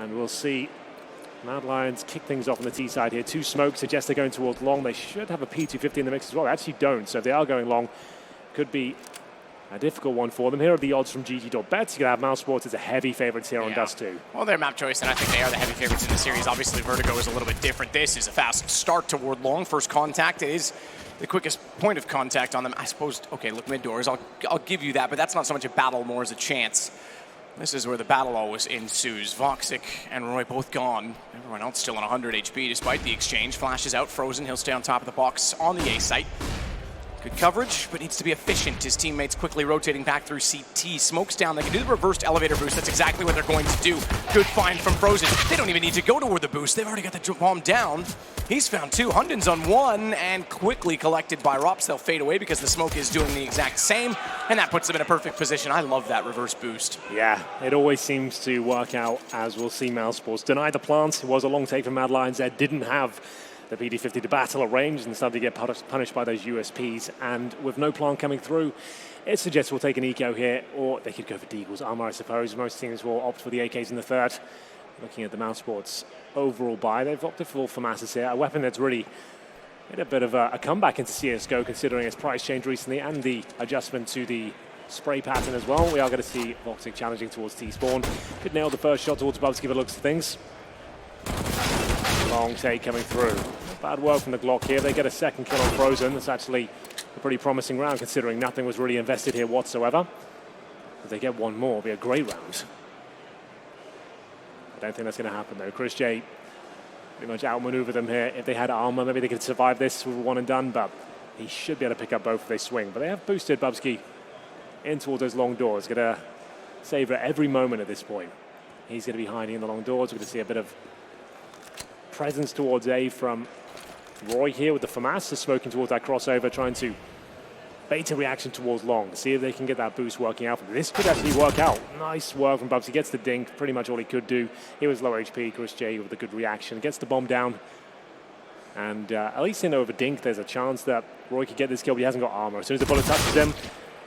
And we'll see Mad Lions kick things off on the T side here. Two smokes suggest they're going towards long. They should have a P250 in the mix as well. They actually don't, so if they are going long, could be a difficult one for them. Here are the odds from GG.bet. You can have mousesports as a heavy favourites here on Dust 2. Well, they're map choice, and I think they are the heavy favorites in the series. Obviously, Vertigo is a little bit different. This is a fast start toward long. First contact, it is the quickest point of contact on them. I suppose, okay, look, mid doors, I'll give you that, but that's not so much a battle, more as a chance. This is where the battle always ensues. Voxic and Roy both gone. Everyone else still on 100 HP despite the exchange. Flashes out, Frozen. He'll stay on top of the box on the A site. Good coverage, but needs to be efficient. His teammates quickly rotating back through CT. Smokes down. They can do the reversed elevator boost. That's exactly what they're going to do. Good find from Frozen. They don't even need to go toward the boost. They've already got the bomb down. He's found two. Hundon's on one and quickly collected by Rops. They'll fade away because the smoke is doing the exact same, and that puts them in a perfect position. I love that reverse boost. Yeah, it always seems to work out, as we'll see mousesports deny the plant. It was a long take from Mad Lions there. Didn't have the PD-50 to battle at range and started to get punished by those USPs. And with no plant coming through, it suggests we'll take an eco here, or they could go for Deagle's armor, I suppose. Most teams will opt for the AKs in the third. Looking at the mousesports overall buy, they've opted for FAMAS's here, a weapon that's really made a bit of a comeback into CSGO, considering its price change recently and the adjustment to the spray pattern as well. We are going to see Voxic challenging towards T-Spawn. Could nail the first shot towards Bubsky, but looks of things. Long take coming through. Bad work from the Glock here. They get a second kill on Frozen. That's actually a pretty promising round, considering nothing was really invested here whatsoever. If they get one more, it'll be a great round. I don't think that's going to happen, though. Chris J pretty much outmaneuvered them here. If they had armor, maybe they could survive this with one and done, but he should be able to pick up both if they swing. But they have boosted Bubsky in towards those long doors. Going to savor every moment at this point. He's going to be hiding in the long doors. We're going to see a bit of presence towards A from Roy here with the FAMAS, smoking towards that crossover, trying to bait a reaction towards long. See if they can get that boost working out. This could actually work out. Nice work from Bubsy. Gets the dink, pretty much all he could do. He was low HP. Chris J with a good reaction. Gets the bomb down. And at least in over dink, there's a chance that Roy could get this kill, but he hasn't got armor. As soon as the bullet touches him,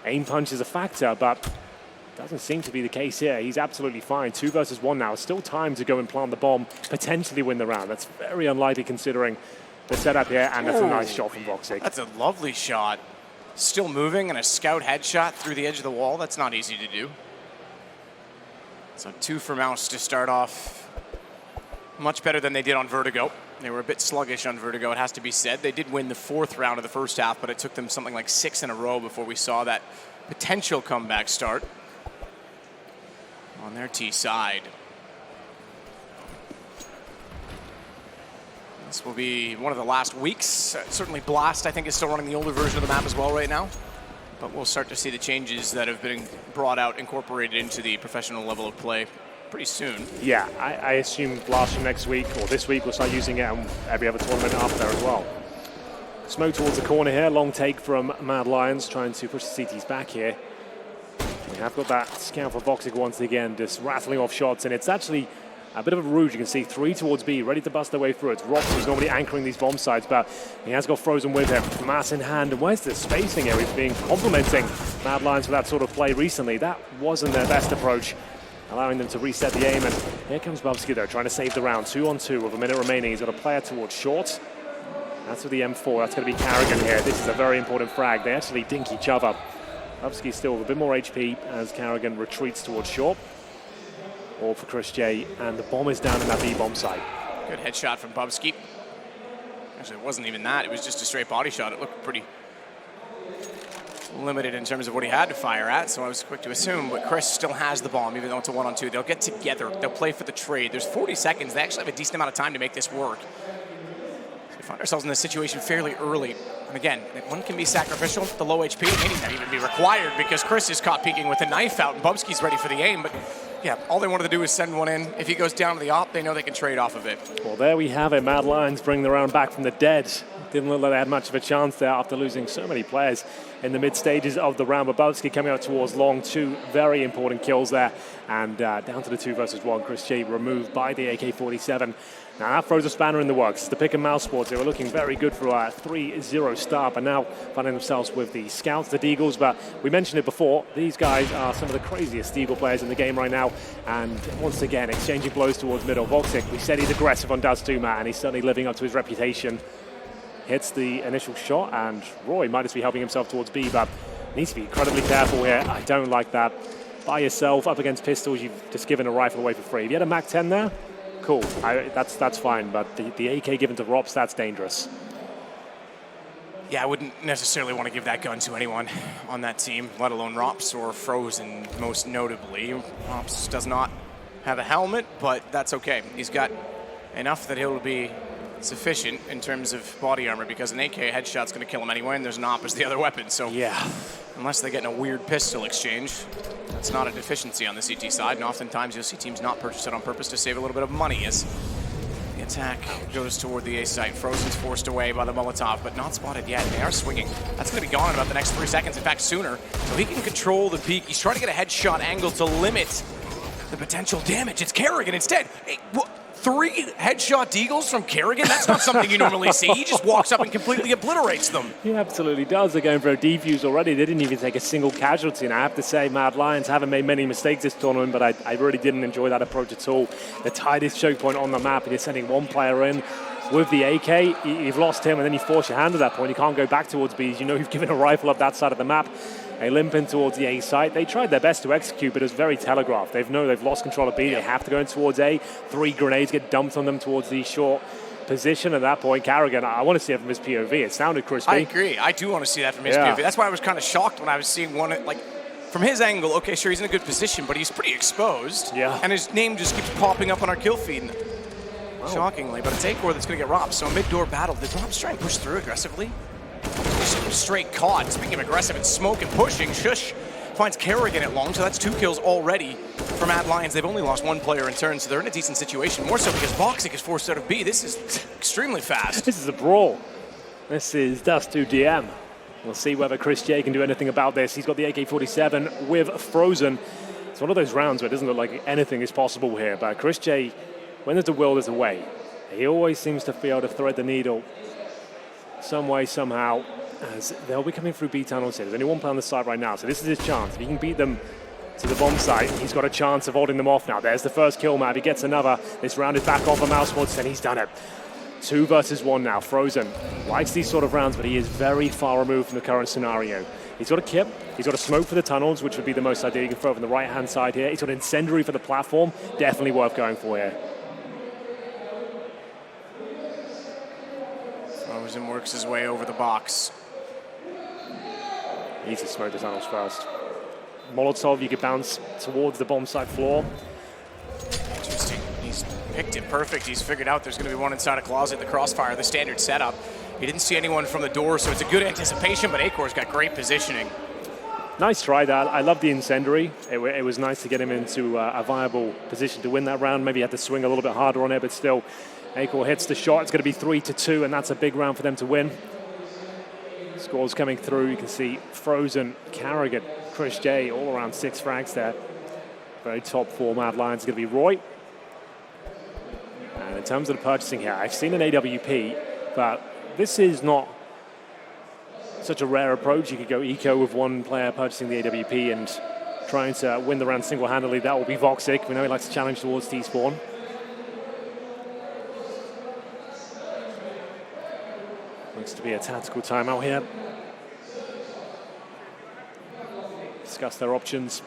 aim punch is a factor, but doesn't seem to be the case here. He's absolutely fine. 2 versus 1 now. Still time to go and plant the bomb, potentially win the round. That's very unlikely considering the setup here, and that's a nice shot from Voxic. That's a lovely shot. Still moving, and a scout headshot through the edge of the wall. That's not easy to do. So 2 for Mouse to start off. Much better than they did on Vertigo. They were a bit sluggish on Vertigo, it has to be said. They did win the 4th round of the first half, but it took them something like 6 in a row before we saw that potential comeback start on their T side. This will be one of the last weeks. Certainly Blast, I think, is still running the older version of the map as well right now. But we'll start to see the changes that have been brought out, incorporated into the professional level of play pretty soon. Yeah, I assume Blast from next week, or this week, we'll start using it on every other tournament after there as well. Smoke towards the corner here. Long take from Mad Lions, trying to push the CTs back here. We have got that scout for Voxic once again, just rattling off shots, and it's actually a bit of a rouge. You can see 3 towards B, ready to bust their way through. It's Rox who's normally anchoring these bomb sites, but he has got Frozen with him. Mass in hand, and where's the spacing here? He's been complimenting Mad Lions for that sort of play recently. That wasn't their best approach, allowing them to reset the aim, and here comes Bubsky though, trying to save the round. 2 on 2 with a minute remaining. He's got a player towards short. That's with the M4, that's going to be Carrigan here. This is a very important frag. They actually dink each other. Bubsky still with a bit more HP as Carrigan retreats towards short. All for Chris J, and the bomb is down in that B bomb site. Good headshot from Bubsky. Actually, it wasn't even that. It was just a straight body shot. It looked pretty limited in terms of what he had to fire at, so I was quick to assume, but Chris still has the bomb, even though it's a 1-on-2. They'll get together. They'll play for the trade. There's 40 seconds. They actually have a decent amount of time to make this work. So we find ourselves in this situation fairly early. And again, one can be sacrificial. The low HP may not even be required because Chris is caught peeking with a knife out, and Bubsky's ready for the aim, but yeah, all they wanted to do is send one in. If he goes down to the op, they know they can trade off of it. Well, there we have it. Mad Lions bring the round back from the dead. Didn't look like they had much of a chance there after losing so many players in the mid stages of the round. But Bubsky coming out towards long, 2 very important kills there. And down to the 2 versus 1. Chris J removed by the AK-47. Now that throws a spanner in the works. It's the pick and mousesports. They were looking very good for a 3-0 start, but now finding themselves with the Scouts, the Deagles. But we mentioned it before, these guys are some of the craziest Deagle players in the game right now. And once again, exchanging blows towards middle. Voxic, we said he's aggressive on Dust 2, Matt, and he's certainly living up to his reputation. Hits the initial shot, and Roy might just be helping himself towards B, but needs to be incredibly careful here. I don't like that. By yourself, up against pistols, you've just given a rifle away for free. If you had a MAC-10 there, cool, that's fine, but the AK given to Rops, that's dangerous. Yeah, I wouldn't necessarily want to give that gun to anyone on that team, let alone Rops or Frozen, most notably. Rops does not have a helmet, but that's okay. He's got enough that he'll be sufficient in terms of body armor, because an AK headshot's going to kill him anyway, and there's an op as the other weapon. So yeah, unless they get in a weird pistol exchange, that's not a deficiency on the CT side, and oftentimes you'll see teams not purchase it on purpose to save a little bit of money as the attack goes toward the A site. Frozen's forced away by the Molotov, but not spotted yet. They are swinging. That's going to be gone in about the next 3 seconds, in fact sooner. So he can control the peak. He's trying to get a headshot angle to limit the potential damage. It's Kerrigan instead. Hey, 3 headshot deagles from Kerrigan? That's not something you normally see. He just walks up and completely obliterates them. He absolutely does. They're going for a defuse already. They didn't even take a single casualty. And I have to say, Mad Lions haven't made many mistakes this tournament, but I really didn't enjoy that approach at all. The tightest choke point on the map, and you're sending one player in with the AK. You've lost him, and then you force your hand at that point. You can't go back towards B. You know you've given a rifle up that side of the map. They limp in towards the A site. They tried their best to execute, but it was very telegraphed. They've lost control of B. They have to go in towards A. 3 grenades get dumped on them towards the short position. At that point, Kerrigan, I want to see it from his POV. It sounded crispy. I agree. I do want to see that from his POV. That's why I was kind of shocked when I was seeing one, like, from his angle. Okay, sure, he's in a good position, but he's pretty exposed. Yeah. And his name just keeps popping up on our kill feed. Wow. Shockingly, but it's Acor that's going to get robbed. So mid-door battle. Did Rops try and push through aggressively? Straight caught. Speaking of aggressive and smoke and pushing, Shush finds Kerrigan at long, so that's 2 kills already for Mad Lions. They've only lost 1 player in turn, so they're in a decent situation, more so because Voxic is forced out of B. This is extremely fast. This is a brawl. This is Dust 2 DM. We'll see whether Chris J can do anything about this. He's got the AK-47 with Frozen. It's one of those rounds where it doesn't look like anything is possible here, but Chris J, when there's a will, there's a way. He always seems to be able to thread the needle some way, somehow, as they'll be coming through B tunnels here. There's only one player on the side right now, so this is his chance. If he can beat them to the bomb site, he's got a chance of holding them off now. There's the first kill map. He gets another. This round is back off of mousesports, and he's done it. 2 versus 1 now. Frozen likes these sort of rounds, but he is very far removed from the current scenario. He's got a kip. He's got a smoke for the tunnels, which would be the most ideal. You can throw from the right-hand side here. He's got an incendiary for the platform. Definitely worth going for here. Frozen works his way over the box. Needs to smoke the tunnels first. Molotov, you could bounce towards the bomb site floor. Interesting. He's picked it perfect. He's figured out there's going to be one inside a closet, the crossfire, the standard setup. He didn't see anyone from the door, so it's a good anticipation, but Acor's got great positioning. Nice try, that. I love the incendiary. It was nice to get him into a viable position to win that round. Maybe he had to swing a little bit harder on it, but still, Acor hits the shot. It's going to be 3-2, and that's a big round for them to win. Scores coming through. You can see Frozen, Kerrigan, Chris J, all around 6 frags there. Very top 4 Mad Lions is going to be Roy. And in terms of the purchasing here, I've seen an AWP, but this is not such a rare approach. You could go eco with one player purchasing the AWP and trying to win the round single-handedly. That will be Voxic. We know he likes to challenge towards T-spawn. Looks to be a tactical timeout here. Discuss their options.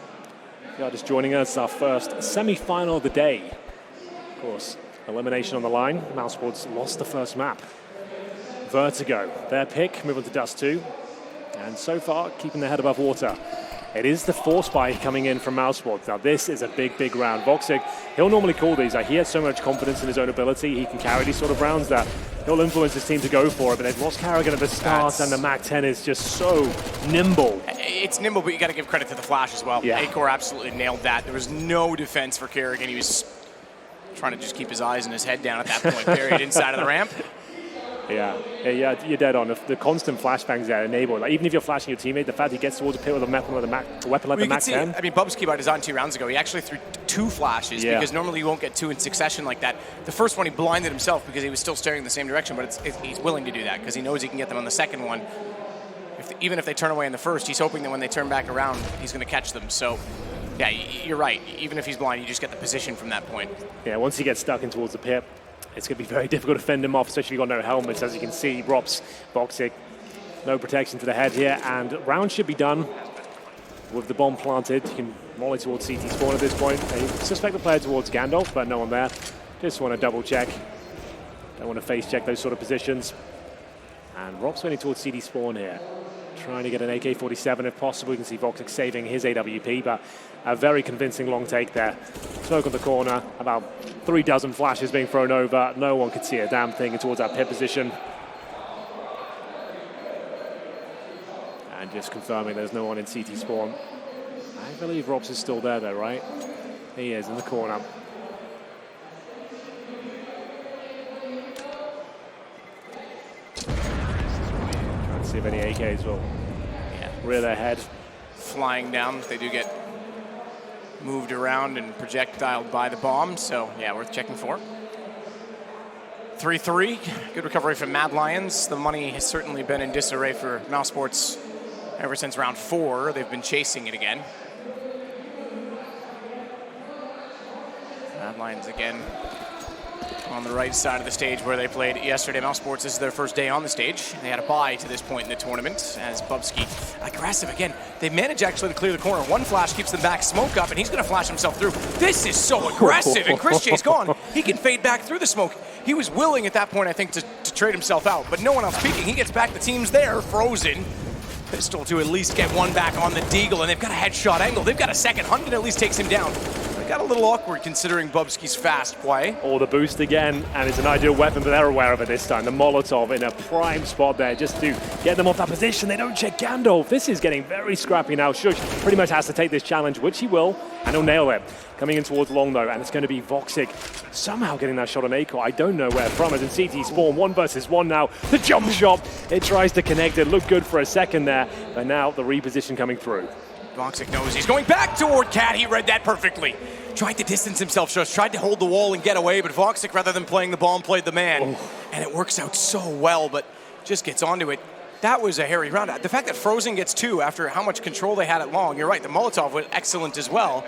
If you're just joining us, our first semi-final of the day. Of course, elimination on the line. mousesports lost the first map. Vertigo, their pick, move on to Dust 2. And so far, keeping their head above water. It is the force buy coming in from mousesports. Now this is a big, big round. Voxic, he'll normally call these. He has so much confidence in his own ability. He can carry these sort of rounds that he'll influence his team to go for it. But they've lost Kerrigan at the start, and the MAC-10 is just so nimble. It's nimble, but you got to give credit to the flash as well. Yeah. Acor absolutely nailed that. There was no defense for Kerrigan. He was trying to just keep his eyes and his head down at that point, period, inside of the ramp. Yeah, you're dead on. The constant flashbangs there enable, like, even if you're flashing your teammate, the fact he gets towards a pit with a weapon like the Mac 10. I mean, Bubsky by design 2 rounds ago, he actually threw 2 flashes because normally you won't get 2 in succession like that. The first one he blinded himself because he was still staring in the same direction, but he's willing to do that because he knows he can get them on the second one. Even if they turn away in the first, he's hoping that when they turn back around, he's going to catch them. So, yeah, you're right. Even if he's blind, you just get the position from that point. Yeah, once he gets stuck in towards the pit, it's going to be very difficult to fend him off, especially if you've got no helmets. As you can see, Rops, Voxic, no protection to the head here, and round should be done with the bomb planted. You can volley towards CT spawn at this point. They suspect the player towards Gandalf, but no one there. Just want to double check. Don't want to face check those sort of positions. And Rops waiting towards CD spawn here. Trying to get an AK-47 if possible. You can see Voxic saving his AWP, but a very convincing long take there. Smoke on the corner, about 3 dozen flashes being thrown over. No one could see a damn thing towards that pit position. And just confirming there's no one in CT spawn. I believe Rops is still there though, right? He is in the corner. Trying to see if any AKs will rear their head. Flying down, they do get moved around and projectiled by the bomb, so yeah, worth checking for. 3-3, good recovery from Mad Lions. The money has certainly been in disarray for mousesports ever since round 4. They've been chasing it again. Mad Lions again on the right side of the stage where they played yesterday. mousesports, this is their first day on the stage. They had a bye to this point in the tournament as Bubsky aggressive again. They managed actually to clear the corner. One flash keeps them back, smoke up, and he's going to flash himself through. This is so aggressive, and Chris J's gone. He can fade back through the smoke. He was willing at that point, I think, to trade himself out, but no one else peeking. He gets back, the team's there, frozen. Pistol to at least get one back on the Deagle, and they've got a headshot angle. They've got a second. Hunted at least takes him down. Got a little awkward considering Bubsky's fast play. Or the boost again, and it's an ideal weapon, but they're aware of it this time. The Molotov in a prime spot there just to get them off that position. They don't check Gandalf. This is getting very scrappy now. Shush pretty much has to take this challenge, which he will, and he'll nail it. Coming in towards long though, and it's going to be Voxic somehow getting that shot on Acor. I don't know where from. As in CT spawn, 1 versus 1 now. The jump shot, it tries to connect. It looked good for a second there, but now the reposition coming through. Voxic knows he's going back toward Cat. He read that perfectly. Tried to distance himself, just tried to hold the wall and get away, but Voxic, rather than playing the bomb, played the man. And it works out so well, but just gets onto it. That was a hairy round. The fact that Frozen gets 2 after how much control they had at long, you're right, the Molotov was excellent as well.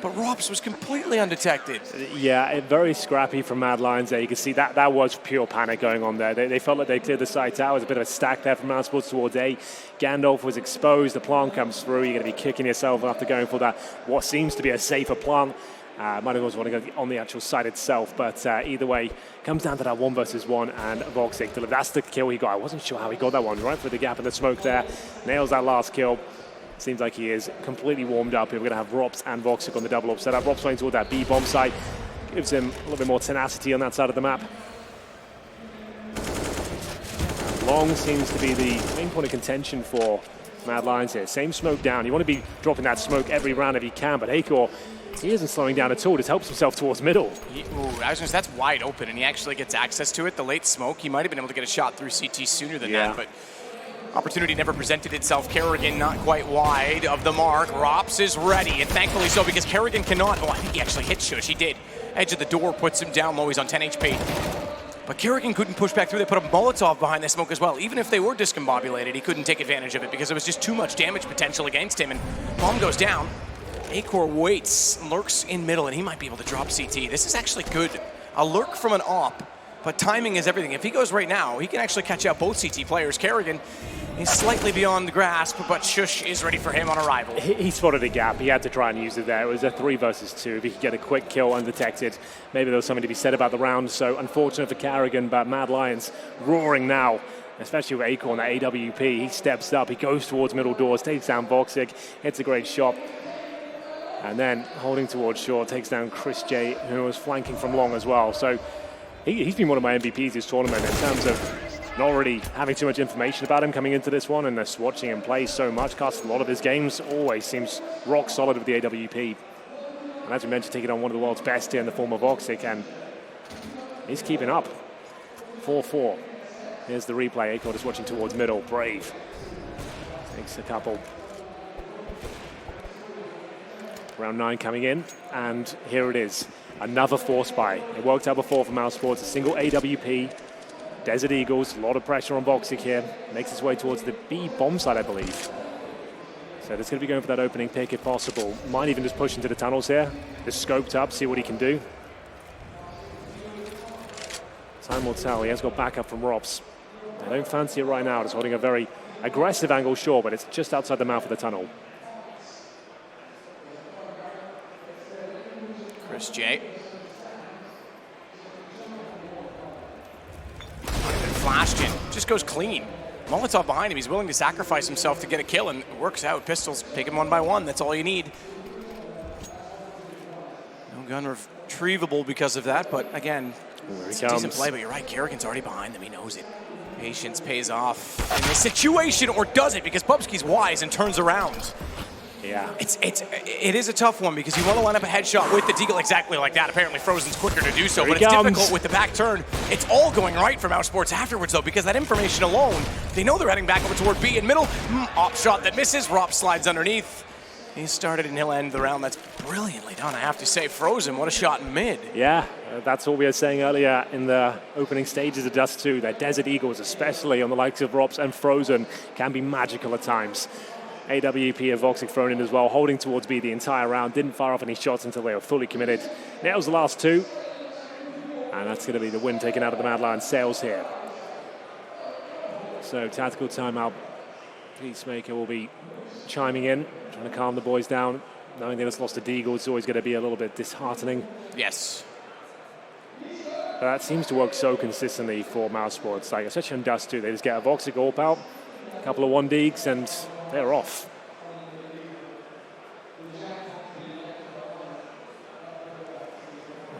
But Rops was completely undetected. Yeah, very scrappy from Mad Lions there. You can see that was pure panic going on there. They felt like they cleared the sights out. It was a bit of a stack there from mousesports towards A. Gandalf was exposed. The plant comes through. You're going to be kicking yourself after going for that, what seems to be a safer plant. Might have want to go on the actual site itself, but either way, comes down to that 1 versus 1, and Voxic delivered. That's the kill he got. I wasn't sure how he got that one. Right through the gap in the smoke there. Nails that last kill. Seems like he is completely warmed up. We're going to have Rops and Voxic on the double up setup. Rops playing toward that B bomb site. Gives him a little bit more tenacity on that side of the map. Long seems to be the main point of contention for Mad Lions here. Same smoke down. You want to be dropping that smoke every round if you can, but Acor, he isn't slowing down at all. Just helps himself towards middle. That's wide open, and he actually gets access to it. The late smoke, he might have been able to get a shot through CT sooner than that, but opportunity never presented itself. Kerrigan not quite wide of the mark. Rops is ready, and thankfully so, because Kerrigan cannot. Oh, I think he actually hit Shush. He did. Edge of the door puts him down low. He's on 10 HP. But Kerrigan couldn't push back through. They put a Molotov behind the smoke as well. Even if they were discombobulated, he couldn't take advantage of it because there was just too much damage potential against him, and bomb goes down. Acor waits, lurks in middle, and he might be able to drop CT. This is actually good. A lurk from an op, but timing is everything. If he goes right now, he can actually catch out both CT players. Kerrigan is slightly beyond the grasp, but Shush is ready for him on arrival. He spotted a gap. He had to try and use it there. It was a 3 versus 2. If he could get a quick kill undetected, maybe there was something to be said about the round. So unfortunate for Kerrigan, but Mad Lions roaring now, especially with Acor on that AWP. He steps up, he goes towards middle doors, takes down Voxic, hits a great shot. And then holding towards short, takes down Chris J, who was flanking from long as well. So he's been one of my MVPs this tournament in terms of not really having too much information about him coming into this one, and just watching him play so much. Cast a lot of his games, always seems rock solid with the AWP. And as we mentioned, taking on one of the world's best here in the form of Voxic, and he's keeping up. 4-4. Here's the replay. Acord is watching towards middle. Brave takes a couple. Round 9 coming in, and here it is. Another force buy. It worked out before for mousesports. A single AWP. Desert Eagles, a lot of pressure on Voxic here. Makes its way towards the B bomb side, I believe. So it's going to be going for that opening pick if possible. Might even just push into the tunnels here. Just scoped up, see what he can do. Time will tell. He has got backup from Rops. I don't fancy it right now. It's holding a very aggressive angle, sure, but it's just outside the mouth of the tunnel. Chris J. Flashed in, just goes clean. Molotov behind him, he's willing to sacrifice himself to get a kill, and it works out. Pistols pick him one by one, that's all you need. No gun retrievable because of that, but again, it's a decent play, but you're right, Kerrigan's already behind them, he knows it. Patience pays off in this situation, or does it? Because Bubsky's wise and turns around. Yeah. It is a tough one because you want to line up a headshot with the deagle exactly like that. Apparently Frozen's quicker to do so, but it's difficult with the back turn. It's all going right for mousesports afterwards though, because that information alone, they know they're heading back over toward B in middle. Op shot that misses, Rop slides underneath. He started and he'll end the round. That's brilliantly done, I have to say. Frozen, what a shot in mid. Yeah, that's what we were saying earlier in the opening stages of Dust 2. That Desert Eagles, especially on the likes of Rops and Frozen, can be magical at times. AWP and Voxic thrown in as well, holding towards B the entire round. Didn't fire off any shots until they were fully committed. Nails the last two. And that's going to be the win taken out of the Mad Lion sails here. So tactical timeout. Peacemaker will be chiming in, trying to calm the boys down. Knowing they just lost to Deagle, it's always going to be a little bit disheartening. Yes. But that seems to work so consistently for mousesports. Like, especially in Dust 2, they just get a Voxic AWP out, a couple of 1-digs, and they're off.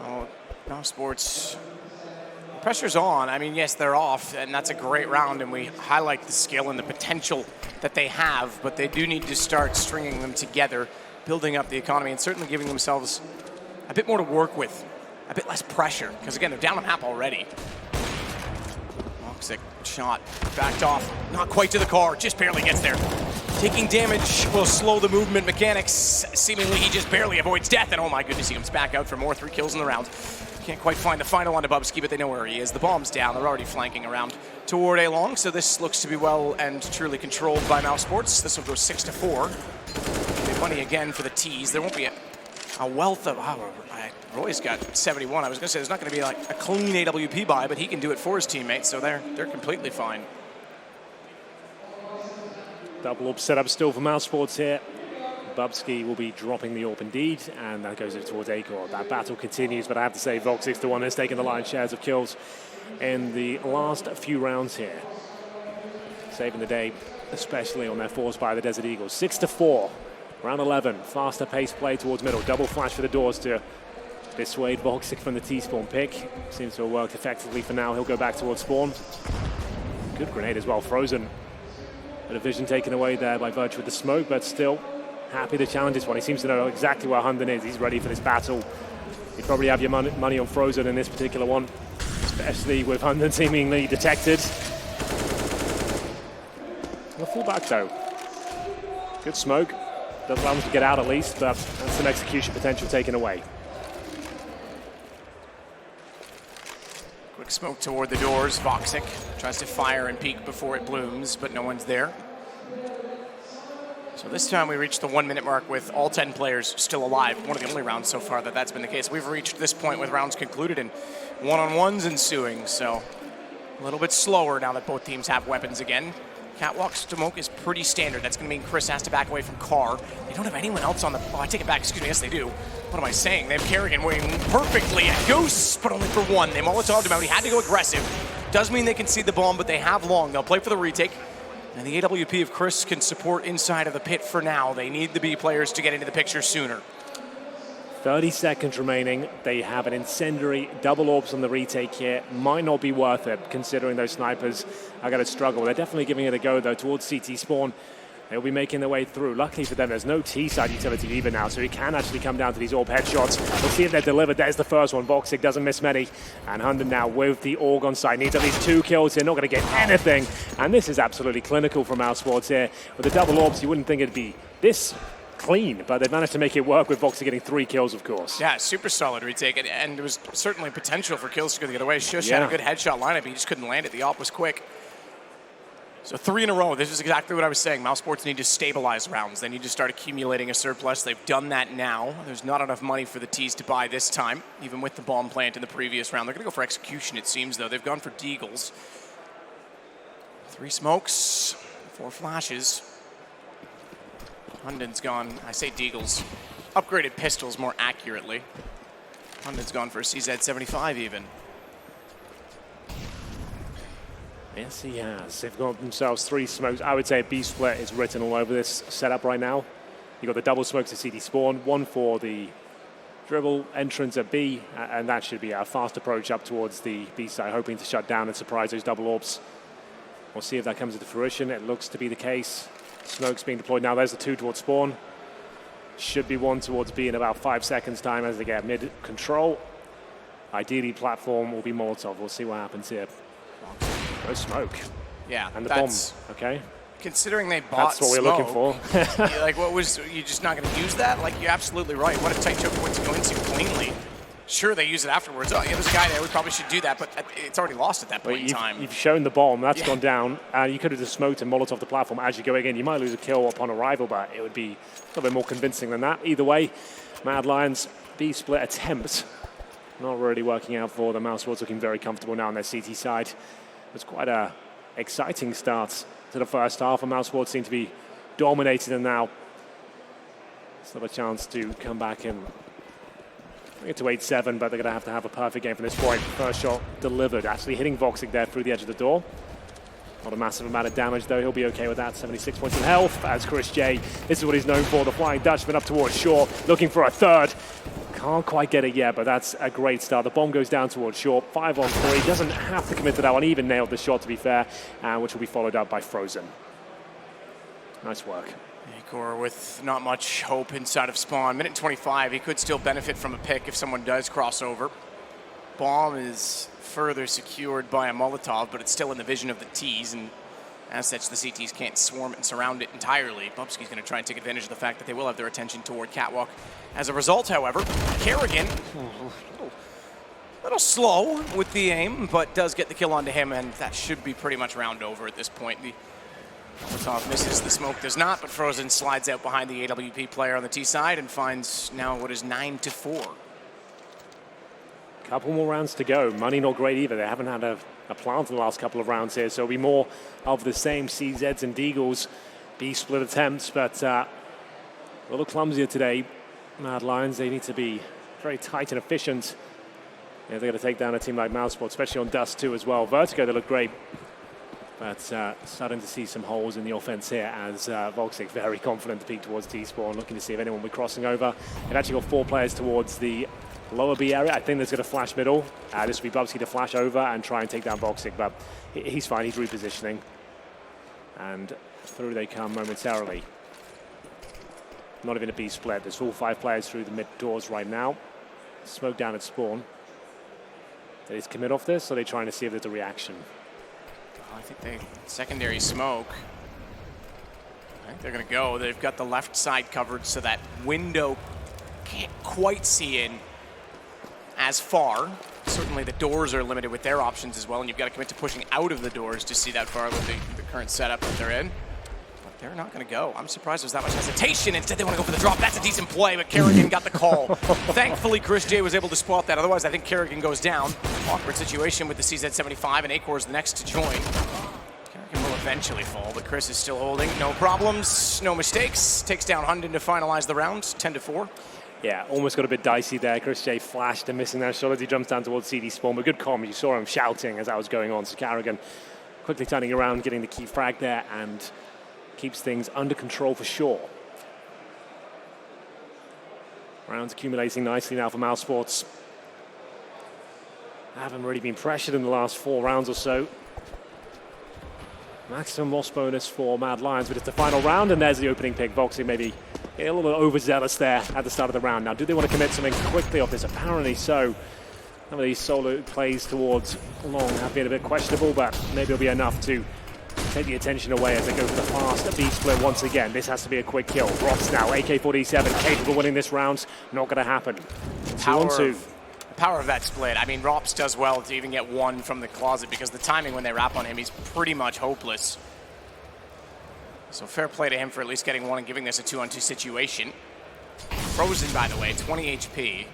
Oh, mousesports, pressure's on. I mean, yes, they're off, and that's a great round, and we highlight the skill and the potential that they have, but they do need to start stringing them together, building up the economy, and certainly giving themselves a bit more to work with, a bit less pressure, because again, they're down a map already. Voxic shot, backed off, not quite to the car, just barely gets there. Taking damage will slow the movement mechanics. Seemingly he just barely avoids death, and oh my goodness, he comes back out for more. 3 kills in the round. Can't quite find the final on Bubsky, but they know where he is. The bomb's down, they're already flanking around toward A long, so this looks to be well and truly controlled by mousesports. This will go 6-4. Big money again for the tees. There won't be a wealth of, Roy's got 71. I was gonna say there's not gonna be like a clean AWP buy, but he can do it for his teammates, so they're completely fine. Double up setup still for mousesports here. Bubsky will be dropping the AWP indeed, and that goes towards Acor. That battle continues, but I have to say Voxic's the one that's taken the lion's shares of kills in the last few rounds here. Saving the day, especially on their force by the Desert Eagles. 6-4, round 11. Faster pace play towards middle. Double flash for the doors to dissuade Voxic from the T-spawn pick. Seems to have worked effectively for now. He'll go back towards spawn. Good grenade as well, Frozen. Bit of vision taken away there by virtue of the smoke, but still happy to challenge this one. He seems to know exactly where Hunden is. He's ready for this battle. You probably have your money on Frozen in this particular one, especially with Hunden seemingly detected. We'll fall back though. Good smoke. Doesn't allow him to get out at least, but that's some execution potential taken away. Quick smoke toward the doors. Voxic tries to fire and peek before it blooms, but no one's there. So this time we reached the 1-minute mark with all 10 players still alive. One of the only rounds so far that's been the case. We've reached this point with rounds concluded and one-on-ones ensuing. So a little bit slower now that both teams have weapons again. Catwalk smoke is pretty standard. That's going to mean Chris has to back away from Carr. They don't have anyone else on the... Oh, I take it back. Excuse me. Yes, they do. What am I saying? They have Kerrigan waiting perfectly at Ghosts, but only for one. They Molotov'd him out. He had to go aggressive. Does mean they can see the bomb, but they have long. They'll play for the retake. And the AWP of Chris can support inside of the pit for now. They need the B players to get into the picture sooner. 30 seconds remaining. They have an incendiary double orbs on the retake here. Might not be worth it, considering those snipers are going to struggle. They're definitely giving it a go, though, towards CT spawn. They'll be making their way through. Luckily for them, there's no T-side utility either now, so he can actually come down to these orb headshots. We'll see if they're delivered. There's the first one. Voxic doesn't miss many. And Hunden now with the org on site. Needs at least 2 kills here. Not going to get anything. And this is absolutely clinical from mousesports here. With the double orbs, you wouldn't think it'd be this clean, but they've managed to make it work with Voxic getting 3 kills, of course. Yeah, super solid retake. And there was certainly potential for kills to get away. Shush had a good headshot lineup. He just couldn't land it. The op was quick. So 3 in a row. This is exactly what I was saying. mousesports need to stabilize rounds. They need to start accumulating a surplus. They've done that now. There's not enough money for the T's to buy this time, even with the bomb plant in the previous round. They're going to go for execution, it seems, though. They've gone for deagles. 3 smokes, 4 flashes. Hunden's gone, I say deagles, upgraded pistols more accurately. Hunden's gone for a CZ75 even. Yes, he has. They've got themselves 3 smokes. I would say a B split is written all over this setup right now. You've got the double smokes at CD spawn, 1 for the dribble entrance at B, and that should be a fast approach up towards the B side, hoping to shut down and surprise those double orbs. We'll see if that comes into fruition. It looks to be the case. Smokes being deployed now. There's the 2 towards spawn. Should be 1 towards B in about 5 seconds time as they get mid control. Ideally, platform will be Molotov. We'll see what happens here. No smoke. Yeah, and the bomb. Okay. Considering they bought that's what we're looking for. Like, what was you just not going to use that? Like, you're absolutely right. What a tight choke point to go into cleanly. Sure, they use it afterwards. Oh, yeah, there's a guy there. We probably should do that, but it's already lost at that point in time. You've shown the bomb. That's gone down. You could have just smoked and Molotov the platform as you go in. You might lose a kill upon arrival, but it would be a little bit more convincing than that. Either way, Mad Lions B split attempt not really working out for the mousesports, looking very comfortable now on their CT side. It was quite a exciting start to the first half, and mousesports seem to be dominated, and now still a chance to come back and get to 8-7, but they're going to have a perfect game from this point. First shot delivered, actually hitting Voxic there through the edge of the door. Not a massive amount of damage, though. He'll be okay with that. 76 points of health as Chris J. This is what he's known for, the Flying Dutchman up towards Shaw, looking for a third. Can't quite get it yet, but that's a great start. The bomb goes down towards Shaw. 5 on 3. Doesn't have to commit to that one. Even nailed the shot, to be fair, which will be followed up by Frozen. Nice work. Acor with not much hope inside of spawn. Minute 25. He could still benefit from a pick if someone does cross over. Bomb is further secured by a Molotov, but it's still in the vision of the T's, and as such, the CTs can't swarm it and surround it entirely. Bubsky's going to try and take advantage of the fact that they will have their attention toward Catwalk. As a result, however, Kerrigan, a little slow with the aim, but does get the kill onto him, and that should be pretty much round over at this point. The Molotov misses, the smoke does not, but Frozen slides out behind the AWP player on the T side and finds now what is 9-4. Couple more rounds to go. Money not great either. They haven't had a plant in the last couple of rounds here, so it'll be more of the same CZs and Deagles. B split attempts, but a little clumsier today. Mad Lions, they need to be very tight and efficient. Yeah, they're going to take down a team like mousesports, especially on Dust 2 as well. Vertigo, they look great, but starting to see some holes in the offense here as Voxic very confident to peek towards T-spawn, looking to see if anyone will be crossing over. They've actually got 4 players towards the lower B area. I think there's going to flash middle. This will be Bubsky to flash over and try and take down Voxic, but he's fine. He's repositioning. And through they come momentarily. Not even a B split. There's all 5 players through the mid doors right now. Smoke down at spawn. They just commit off this, or are they trying to see if there's a reaction? I think they secondary smoke. I think they're going to go. They've got the left side covered, so that window can't quite see in as far. Certainly the doors are limited with their options as well, and you've got to commit to pushing out of the doors to see that far with the current setup that they're in. But they're not going to go. I'm surprised there's that much hesitation. Instead, they want to go for the drop. That's a decent play, but Kerrigan got the call. Thankfully, Chris J was able to spot that. Otherwise, I think Kerrigan goes down. Awkward situation with the CZ75, and Acor is the next to join. Kerrigan will eventually fall, but Chris is still holding. No problems, no mistakes. Takes down Hunden to finalize the round, 10-4. Yeah, almost got a bit dicey there. Chris J flashed and missing that shot as he jumps down towards CD spawn, but good comm. You saw him shouting as that was going on. So Kerrigan quickly turning around, getting the key frag there, and keeps things under control for sure. Rounds accumulating nicely now for mousesports. Haven't really been pressured in the last 4 rounds or so. Maximum loss bonus for Mad Lions, but it's the final round, and there's the opening pick. Voxy maybe getting a little bit overzealous there at the start of the round. Now, do they want to commit something quickly off this? Apparently so. Some of these solo plays towards long have been a bit questionable, but maybe it'll be enough to take the attention away as they go for the fast B split once again. This has to be a quick kill. Rops now, AK-47, capable of winning this round. Not going to happen. 2-on-2. Power of that split. I mean, Rops does well to even get one from the closet because the timing when they wrap on him, he's pretty much hopeless. So fair play to him for at least getting one and giving this a 2-on-2 situation. Frozen, by the way, 20 HP.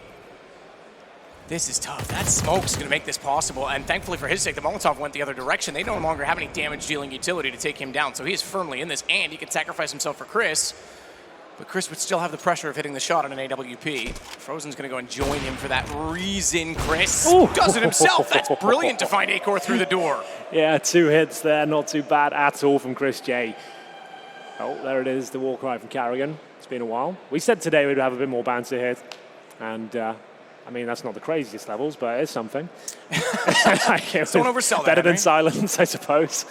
This is tough. That smoke's going to make this possible, and thankfully for his sake, the Molotov went the other direction. They no longer have any damage-dealing utility to take him down, so he is firmly in this, and he could sacrifice himself for Chris. But Chris would still have the pressure of hitting the shot on an AWP. Frozen's going to go and join him for that reason. Chris does it himself. That's brilliant to find Acor through the door. Yeah, 2 hits there. Not too bad at all from Chris J. Oh, there it is, the war cry from Carrigan. It's been a while. We said today we'd have a bit more banter here. And, I mean, that's not the craziest levels, but it's something. Don't oversell that, better than Henry. silence, I suppose.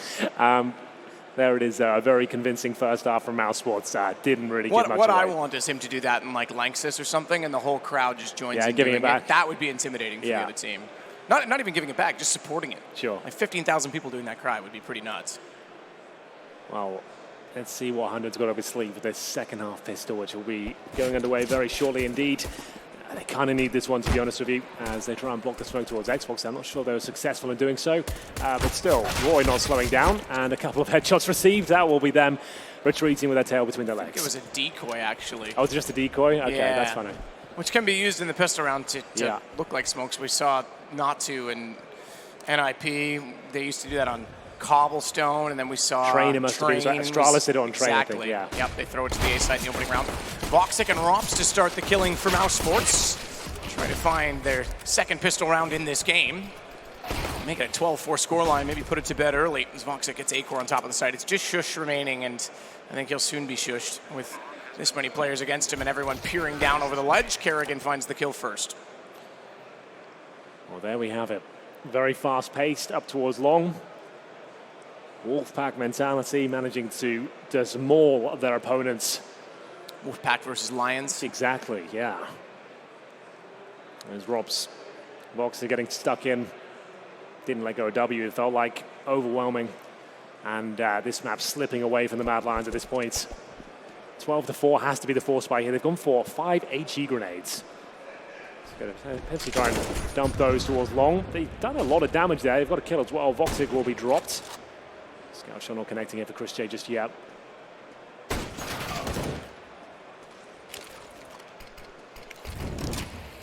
There it is, a very convincing first half from mousesports. Didn't really give much What away. I want is him to do that in like Lanxess or something, and the whole crowd just joins in giving doing it back. That would be intimidating for the other team. Not even giving it back, just supporting it. Sure. Like 15,000 people doing that cry would be pretty nuts. Well, let's see what 100's got up his sleeve with this second half pistol, which will be going underway very shortly indeed. They kind of need this one, to be honest with you, as they try and block the smoke towards Xbox. I'm not sure they were successful in doing so, but still, Roy not slowing down, and a couple of headshots received. That will be them retreating with their tail between their legs. I think it was a decoy, actually. Oh, it's just a decoy? Okay, Yeah. that's funny. Which can be used in the pistol round to look like smokes. We saw not to in NIP. They used to do that on Cobblestone, and then we saw Train, it must have been. Astralis did it on Train, I think, exactly. yeah. Yep, they throw it to the A side in the opening round. Voxic and Rops to start the killing for mousesports. Trying to find their second pistol round in this game. Make it a 12-4 scoreline, maybe put it to bed early as Voxic gets Acor on top of the site. It's just Shush remaining, and I think he'll soon be shushed with this many players against him and everyone peering down over the ledge. Kerrigan finds the kill first. Well, there we have it. Very fast-paced, up towards long. Wolfpack mentality, managing to just maul their opponents. Wolfpack versus Lions. Exactly, yeah. As Rob's Vox are getting stuck in. Didn't let go of W. It felt like overwhelming. And this map slipping away from the Mad Lions at this point. 12-4 has to be the force by here. They've gone for 5 HE grenades. Pepsi try and dump those towards long. They've done a lot of damage there. They've got a kill as well. Voxic will be dropped. Scout shot not connecting here for Chris J just yet.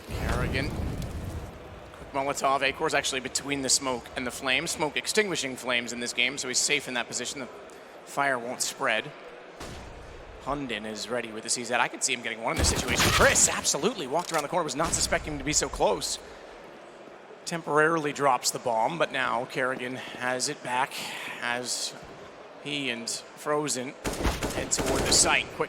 Kerrigan. Quick Molotov. Acor's actually between the smoke and the flames. Smoke extinguishing flames in this game, so he's safe in that position. The fire won't spread. Hundin is ready with the CZ. I could see him getting one in this situation. Chris absolutely walked around the corner, was not suspecting him to be so close. Temporarily drops the bomb, but now Kerrigan has it back as he and Frozen head toward the site. Quick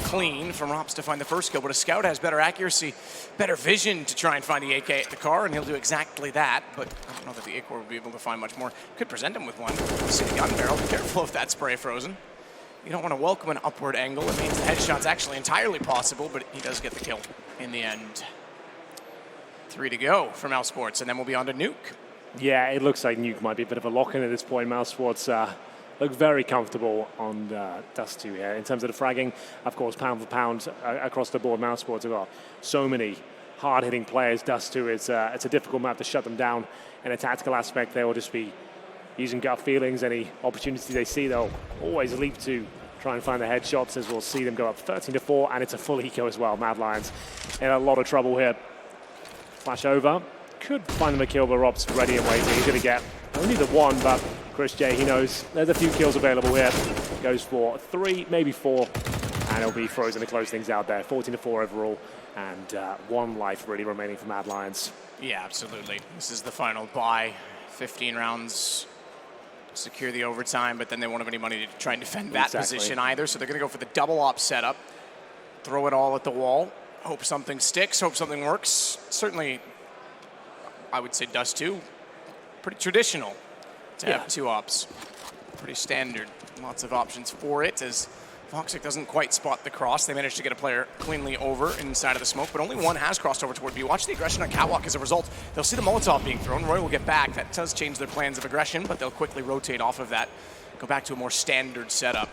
clean from Rops to find the first kill, but a scout has better accuracy, better vision to try and find the AK at the car, and he'll do exactly that, but I don't know that the Acor will be able to find much more. Could present him with one. See the gun barrel, be careful of that spray, Frozen. You don't want to welcome an upward angle. It means the headshot's actually entirely possible, but he does get the kill in the end. 3 to go for mousesports, and then we'll be on to Nuke. Yeah, it looks like Nuke might be a bit of a lock-in at this point. mousesports look very comfortable on Dust 2 here. In terms of the fragging, of course, pound for pound across the board, mousesports have got so many hard-hitting players. Dust 2, it's a difficult map to shut them down. In a tactical aspect, they will just be using gut feelings. Any opportunity they see, they'll always leap to try and find the headshots, as we'll see them go up 13-4, and it's a full eco as well. Mad Lions in a lot of trouble here. Flash over. Could find them a kill, but Rob's ready and waiting. He's going to get only the one, but Chris J, he knows there's a few kills available here. Goes for 3, maybe 4, and it'll be Frozen to close things out there. 14-4 overall, and 1 life really remaining for Mad Lions. Yeah, absolutely. This is the final buy. 15 rounds, secure the overtime, but then they won't have any money to try and defend that position either, so they're going to go for the double op setup. Throw it all at the wall. Hope something sticks, hope something works. Certainly, I would say Dust 2, pretty traditional to have 2 ops. pretty standard. Lots of options for it as Voxic doesn't quite spot the cross. They managed to get a player cleanly over inside of the smoke, but only one has crossed over toward B. Watch the aggression on Catwalk as a result. They'll see the Molotov being thrown. Roy will get back. That does change their plans of aggression, but they'll quickly rotate off of that, go back to a more standard setup.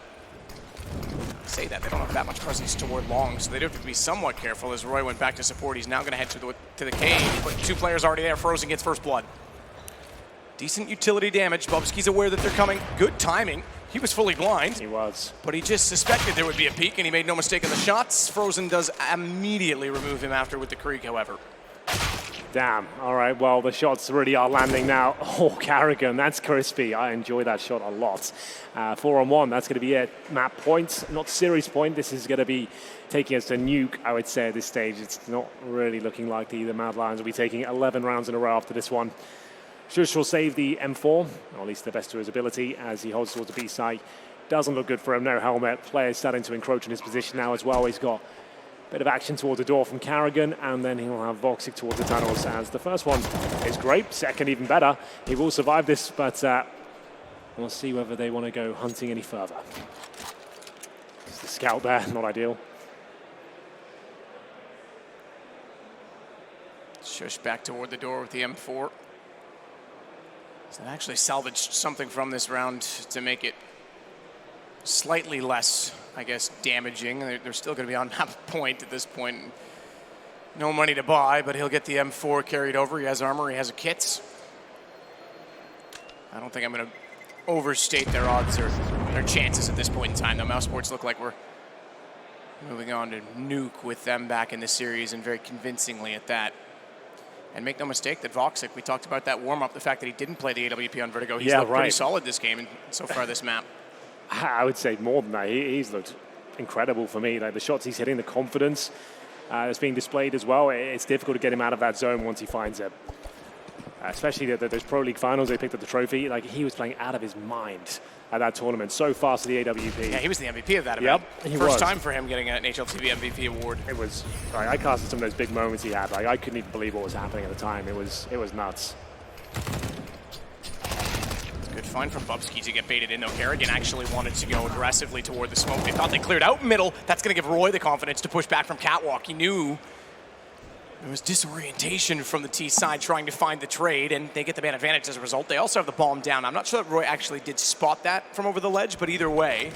I say that, they don't have that much presence toward long, so they do have to be somewhat careful as Roy went back to support. He's now going to head to the cave, but two players already there. Frozen gets first blood. Decent utility damage. Bubsky's aware that they're coming. Good timing. He was fully blind. He was. But he just suspected there would be a peek, and he made no mistake in the shots. Frozen does immediately remove him after with the Krieg, however. Damn. All right, well, the shots really are landing now. Oh, Carrigan, that's crispy. I enjoy that shot a lot. 4-on-1, that's going to be it. Map point, not series point. This is going to be taking us to nuke, I would say, at this stage. It's not really looking like the Mad Lions will be taking 11 rounds in a row after this one. Shush will save the M4, or at least the best to his ability, as he holds towards the B side. Doesn't look good for him, no helmet. Player's starting to encroach in his position now as well. He's got a bit of action towards the door from Carrigan, and then he'll have Voxic towards the tunnels, as the first one is great, second even better. He will survive this, but we'll see whether they want to go hunting any further. It's the scout there, not ideal. Shush back toward the door with the M4. So they actually salvaged something from this round to make it slightly less, I guess, damaging. They're still going to be on map point at this point. No money to buy, but he'll get the M4 carried over. He has armor, he has a kit. I don't think I'm going to overstate their odds or their chances at this point in time, though. Mousesports look like we're moving on to nuke with them back in the series, and very convincingly at that. And make no mistake that Voxic, we talked about that warm-up, the fact that he didn't play the AWP on Vertigo. He's looked pretty solid this game and so far this map. I would say more than that. He's looked incredible for me. Like the shots he's hitting, the confidence that's being displayed as well. It's difficult to get him out of that zone once he finds it. Especially those Pro League finals, they picked up the trophy. Like he was playing out of his mind at that tournament. So fast to the AWP. Yeah, he was the MVP of that event. Yep, First time for him getting an HLTV MVP award. It was. I casted some of those big moments he had. Like I couldn't even believe what was happening at the time. It was nuts. Good find from Bubsky to get baited in, though. Kerrigan actually wanted to go aggressively toward the smoke. They thought they cleared out middle. That's going to give Roy the confidence to push back from Catwalk. He knew there was disorientation from the T side trying to find the trade, and they get the man advantage as a result. They also have the bomb down. I'm not sure that Roy actually did spot that from over the ledge, but either way,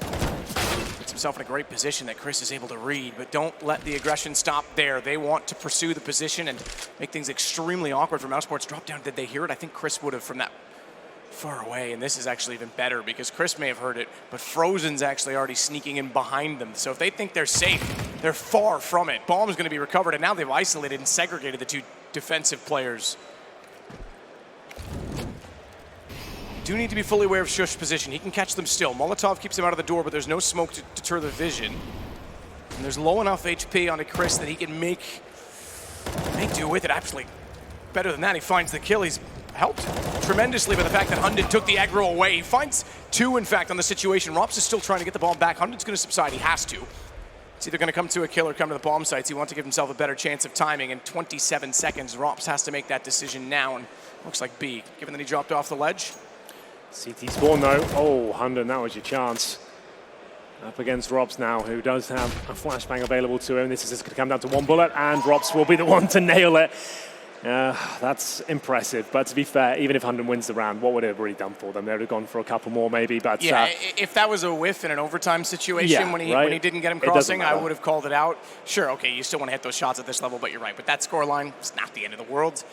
puts himself in a great position that Chris is able to read, but don't let the aggression stop there. They want to pursue the position and make things extremely awkward for Mousesports. Drop down, did they hear it? I think Chris would have from that far away, and this is actually even better because Chris may have heard it, but Frozen's actually already sneaking in behind them. So if they think they're safe, they're far from it. Bomb's going to be recovered, and now they've isolated and segregated the two defensive players. Do need to be fully aware of Shush's position. He can catch them still. Molotov keeps him out of the door, but there's no smoke to deter the vision. And there's low enough HP onto Chris that he can make do with it. Actually, better than that, he finds the kill. He's helped tremendously by the fact that Hunded took the aggro away. He finds two, in fact, on the situation. Rops is still trying to get the bomb back. Hundred's going to subside. He has to. It's either going to come to a kill or come to the bomb sites. He wants to give himself a better chance of timing. In 27 seconds, Rops has to make that decision now. And looks like B, given that he dropped off the ledge. CT spawn, though. Oh, Hundred, that was your chance. Up against Rops now, who does have a flashbang available to him. This is just going to come down to one bullet, and Rops will be the one to nail it. That's impressive, but to be fair, even if Hundred wins the round, what would it have really done for them? They would have gone for a couple more maybe, but... Yeah, if that was a whiff in an overtime situation when he didn't get him crossing, I would have called it out. Sure, okay, you still want to hit those shots at this level, but you're right. But that scoreline, it's not the end of the world.